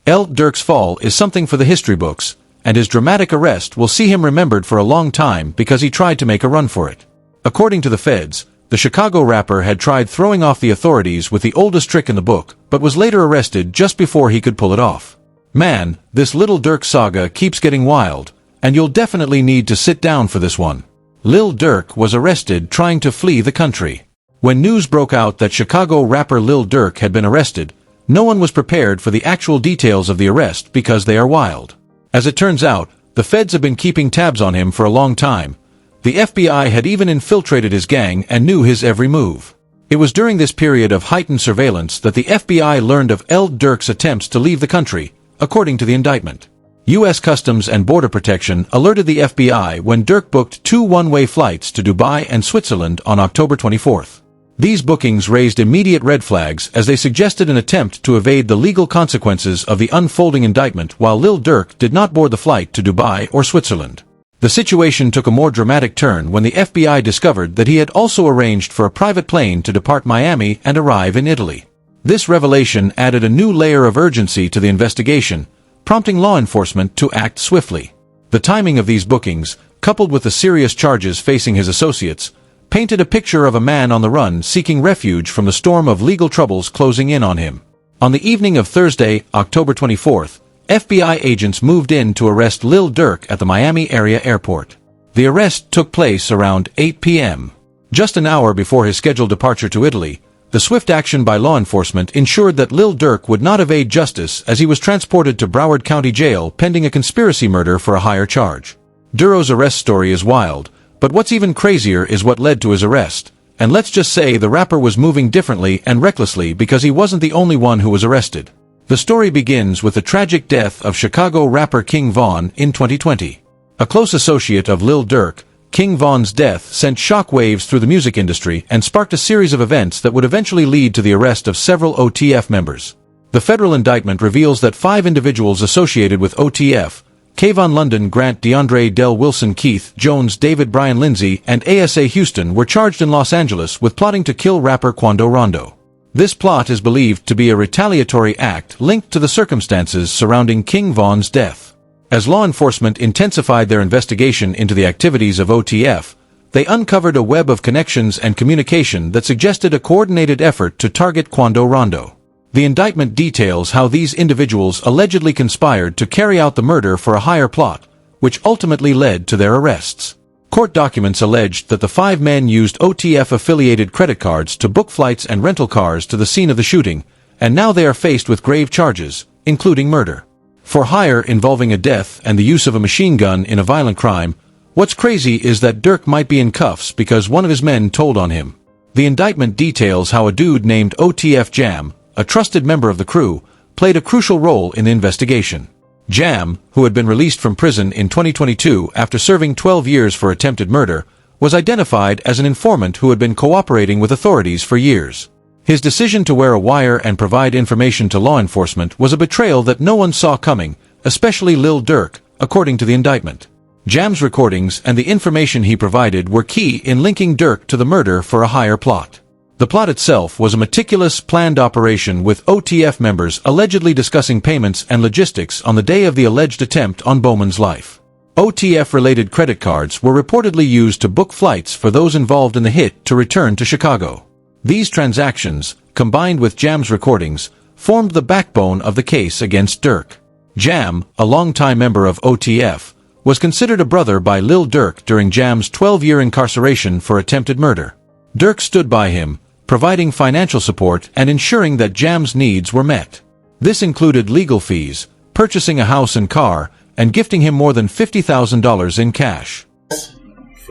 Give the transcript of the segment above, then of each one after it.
Lil Durk's fall is something for the history books, and his dramatic arrest will see him remembered for a long time because he tried to make a run for it. According to the feds, the Chicago rapper had tried throwing off the authorities with the oldest trick in the book, but was later arrested just before he could pull it off. Man, this Lil Durk saga keeps getting wild, and you'll definitely need to sit down for this one. Lil Durk was arrested trying to flee the country. When news broke out that Chicago rapper Lil Durk had been arrested, no one was prepared for the actual details of the arrest because they are wild. As it turns out, the feds have been keeping tabs on him for a long time. The FBI had even infiltrated his gang and knew his every move. It was during this period of heightened surveillance that the FBI learned of Lil Durk's attempts to leave the country, according to the indictment. U.S. Customs and Border Protection alerted the FBI when Durk booked 2 one-way flights to Dubai and Switzerland on October 24th. These bookings raised immediate red flags as they suggested an attempt to evade the legal consequences of the unfolding indictment while Lil Durk did not board the flight to Dubai or Switzerland. The situation took a more dramatic turn when the FBI discovered that he had also arranged for a private plane to depart Miami and arrive in Italy. This revelation added a new layer of urgency to the investigation, prompting law enforcement to act swiftly. The timing of these bookings, coupled with the serious charges facing his associates, painted a picture of a man on the run seeking refuge from the storm of legal troubles closing in on him. On the evening of Thursday, October 24th, FBI agents moved in to arrest Lil Durk at the Miami area airport. The arrest took place around 8 p.m. Just an hour before his scheduled departure to Italy, the swift action by law enforcement ensured that Lil Durk would not evade justice as he was transported to Broward County Jail pending a conspiracy murder for a higher charge. Duro's arrest story is wild, but what's even crazier is what led to his arrest. And let's just say the rapper was moving differently and recklessly because he wasn't the only one who was arrested. The story begins with the tragic death of Chicago rapper King Von in 2020. A close associate of Lil Durk, King Von's death sent shockwaves through the music industry and sparked a series of events that would eventually lead to the arrest of several OTF members. The federal indictment reveals that 5 individuals associated with OTF, Kayvon London, Grant DeAndre, Del Wilson, Keith Jones, David Brian Lindsay, and ASA Houston were charged in Los Angeles with plotting to kill rapper Rondo. This plot is believed to be a retaliatory act linked to the circumstances surrounding King Von's death. As law enforcement intensified their investigation into the activities of OTF, they uncovered a web of connections and communication that suggested a coordinated effort to target Rondo. The indictment details how these individuals allegedly conspired to carry out the murder for a higher plot, which ultimately led to their arrests. Court documents alleged that the 5 men used OTF-affiliated credit cards to book flights and rental cars to the scene of the shooting, and now they are faced with grave charges, including murder for hire involving a death and the use of a machine gun in a violent crime. What's crazy is that Durk might be in cuffs because one of his men told on him. The indictment details how a dude named OTF Jam, a trusted member of the crew, played a crucial role in the investigation. Jam, who had been released from prison in 2022 after serving 12 years for attempted murder, was identified as an informant who had been cooperating with authorities for years. His decision to wear a wire and provide information to law enforcement was a betrayal that no one saw coming, especially Lil Durk, according to the indictment. Jam's recordings and the information he provided were key in linking Durk to the murder for a higher plot. The plot itself was a meticulous, planned operation with OTF members allegedly discussing payments and logistics on the day of the alleged attempt on Bowman's life. OTF-related credit cards were reportedly used to book flights for those involved in the hit to return to Chicago. These transactions, combined with Jam's recordings, formed the backbone of the case against Durk. Jam, a longtime member of OTF, was considered a brother by Lil Durk during Jam's 12-year incarceration for attempted murder. Durk stood by him, providing financial support and ensuring that Jam's needs were met. This included legal fees, purchasing a house and car, and gifting him more than $50,000 in cash.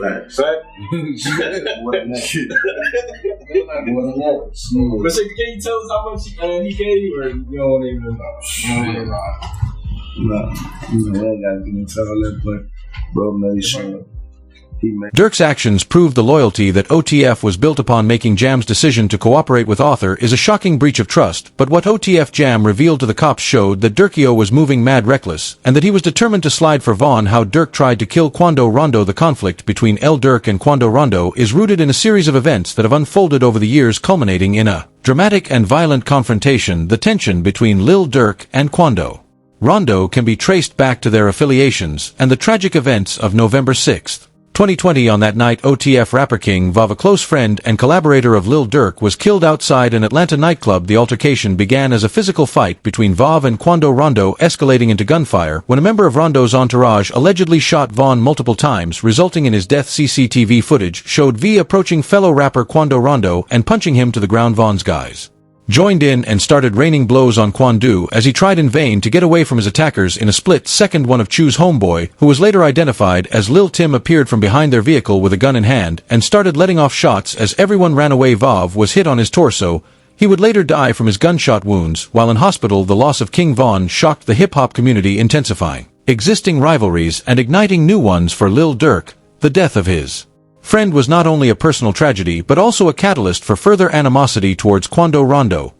Facts. But so can you tell us how much he gave you, or you don't even know? No, you know, I ain't gotta get into all that, but bro made sure. Durk's actions proved the loyalty that OTF was built upon. Making Jam's decision to cooperate with Author is a shocking breach of trust, but what OTF Jam revealed to the cops showed that Durkio was moving mad reckless, and that he was determined to slide for Vaughn. How Durk tried to kill Rondo. The conflict between Lil Durk and Rondo is rooted in a series of events that have unfolded over the years, culminating in a Dramatic and violent confrontation. The tension between Lil Durk and Rondo can be traced back to their affiliations and the tragic events of November 6, 2020. On that night, OTF rapper King Vav, a close friend and collaborator of Lil Durk, was killed outside an Atlanta nightclub. The altercation began as a physical fight between Vav and Rondo, escalating into gunfire when a member of Rondo's entourage allegedly shot Vaughn multiple times, resulting in his death. CCTV footage showed V approaching fellow rapper Rondo and punching him to the ground. Vaughn's guys joined in and started raining blows on Quando as he tried in vain to get away from his attackers. In a split second, one of Chu's homeboy, who was later identified as Lil Tim, appeared from behind their vehicle with a gun in hand and started letting off shots as everyone ran away. Vav was hit on his torso. He would later die from his gunshot wounds. While in hospital, the loss of King Vaughn shocked the hip-hop community, intensifying existing rivalries and igniting new ones for Lil Durk. The death of his friend was not only a personal tragedy but also a catalyst for further animosity towards Rondo.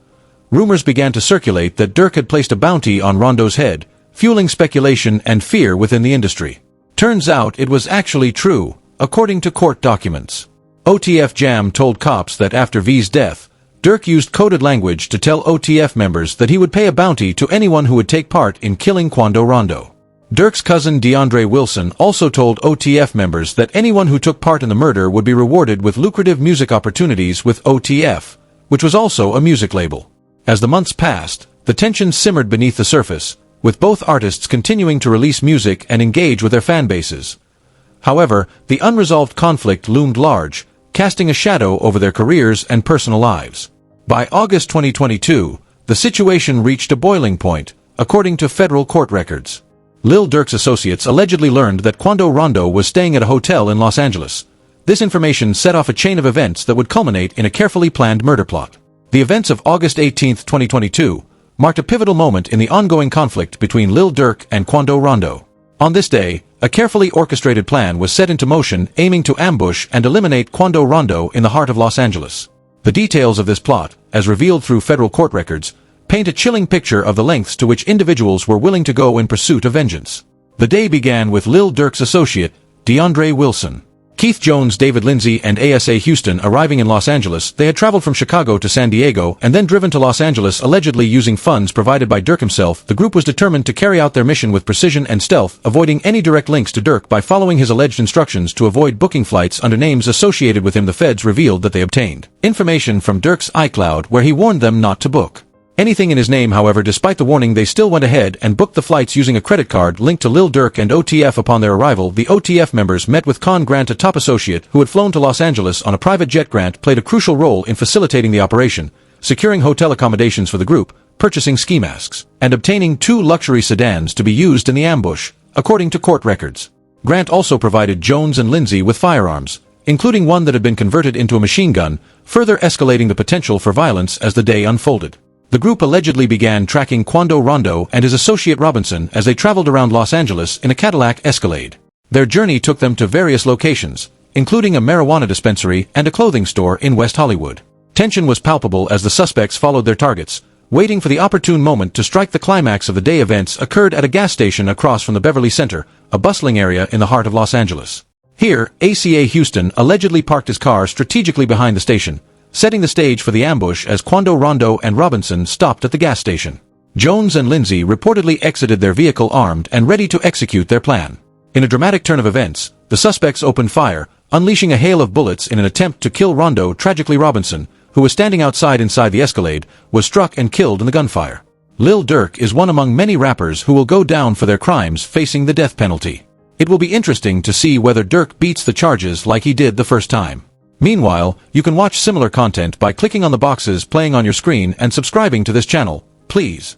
Rumors began to circulate that Durk had placed a bounty on Rondo's head, fueling speculation and fear within the industry. Turns out it was actually true, according to court documents. OTF Jam told cops that after V's death, Durk used coded language to tell OTF members that he would pay a bounty to anyone who would take part in killing Rondo. Durk's cousin DeAndre Wilson also told OTF members that anyone who took part in the murder would be rewarded with lucrative music opportunities with OTF, which was also a music label. As the months passed, the tension simmered beneath the surface, with both artists continuing to release music and engage with their fan bases. However, the unresolved conflict loomed large, casting a shadow over their careers and personal lives. By August 2022, the situation reached a boiling point, according to federal court records. Lil Durk's associates allegedly learned that Rondo was staying at a hotel in Los Angeles. This information set off a chain of events that would culminate in a carefully planned murder plot. The events of August 18, 2022, marked a pivotal moment in the ongoing conflict between Lil Durk and Rondo. On this day, a carefully orchestrated plan was set into motion aiming to ambush and eliminate Rondo in the heart of Los Angeles. The details of this plot, as revealed through federal court records, paint a chilling picture of the lengths to which individuals were willing to go in pursuit of vengeance. The day began with Lil Durk's associate, DeAndre Wilson, Keith Jones, David Lindsay, and ASA Houston arriving in Los Angeles. They had traveled from Chicago to San Diego and then driven to Los Angeles, allegedly using funds provided by Durk himself. The group was determined to carry out their mission with precision and stealth, avoiding any direct links to Durk by following his alleged instructions to avoid booking flights under names associated with him. The feds revealed that they obtained information from Durk's iCloud where he warned them not to book anything in his name. However, despite the warning, they still went ahead and booked the flights using a credit card linked to Lil Durk and OTF. Upon their arrival, the OTF members met with Grant, a top associate who had flown to Los Angeles on a private jet. Grant played a crucial role in facilitating the operation, securing hotel accommodations for the group, purchasing ski masks, and obtaining 2 luxury sedans to be used in the ambush, according to court records. Grant also provided Jones and Lindsay with firearms, including one that had been converted into a machine gun, further escalating the potential for violence as the day unfolded. The group allegedly began tracking Rondo and his associate Robinson as they traveled around Los Angeles in a Cadillac Escalade. Their journey took them to various locations, including a marijuana dispensary and a clothing store in West Hollywood. Tension was palpable as the suspects followed their targets, waiting for the opportune moment to strike. The climax of the day events occurred at a gas station across from the Beverly Center, a bustling area in the heart of Los Angeles. Here, ACA Houston allegedly parked his car strategically behind the station, setting the stage for the ambush as Rondo and Robinson stopped at the gas station. Jones and Lindsay reportedly exited their vehicle armed and ready to execute their plan. In a dramatic turn of events, the suspects opened fire, unleashing a hail of bullets in an attempt to kill Rondo. Tragically, Robinson, who was standing inside the Escalade, was struck and killed in the gunfire. Lil Durk is one among many rappers who will go down for their crimes, facing the death penalty. It will be interesting to see whether Durk beats the charges like he did the first time. Meanwhile, you can watch similar content by clicking on the boxes playing on your screen and subscribing to this channel, please.